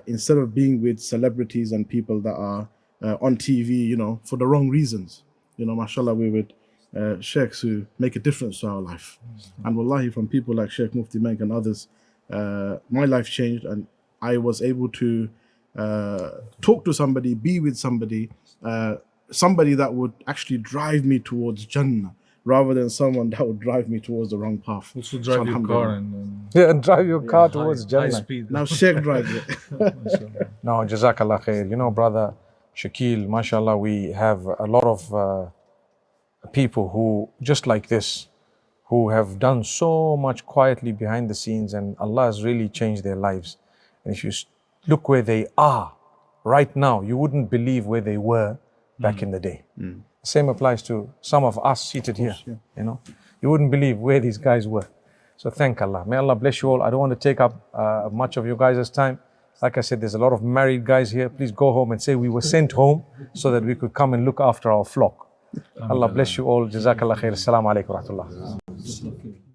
instead of being with celebrities and people that are on TV, for the wrong reasons. Mashallah, we're with sheikhs who make a difference to our life. And wallahi, from people like Sheikh Mufti Menk and others, my life changed, and I was able to talk to somebody, be with somebody, somebody that would actually drive me towards Jannah, rather than someone that would drive me towards the wrong path. Also drive your car and drive your car towards high Jannah. speed. Now Sheikh drives it. No, Jazakallah khair. Brother Shakil, mashallah, we have a lot of people who, just like this, who have done so much quietly behind the scenes, and Allah has really changed their lives. And if you look where they are right now, you wouldn't believe where they were back in the day. Same applies to some of us seated here. Yeah. You wouldn't believe where these guys were. So thank Allah. May Allah bless you all. I don't want to take up much of your guys' time. Like I said, there's a lot of married guys here. Please go home and say we were sent home so that we could come and look after our flock. Allah bless you all. Jazakallah khair. Assalamu alaikum wa rahmatullah.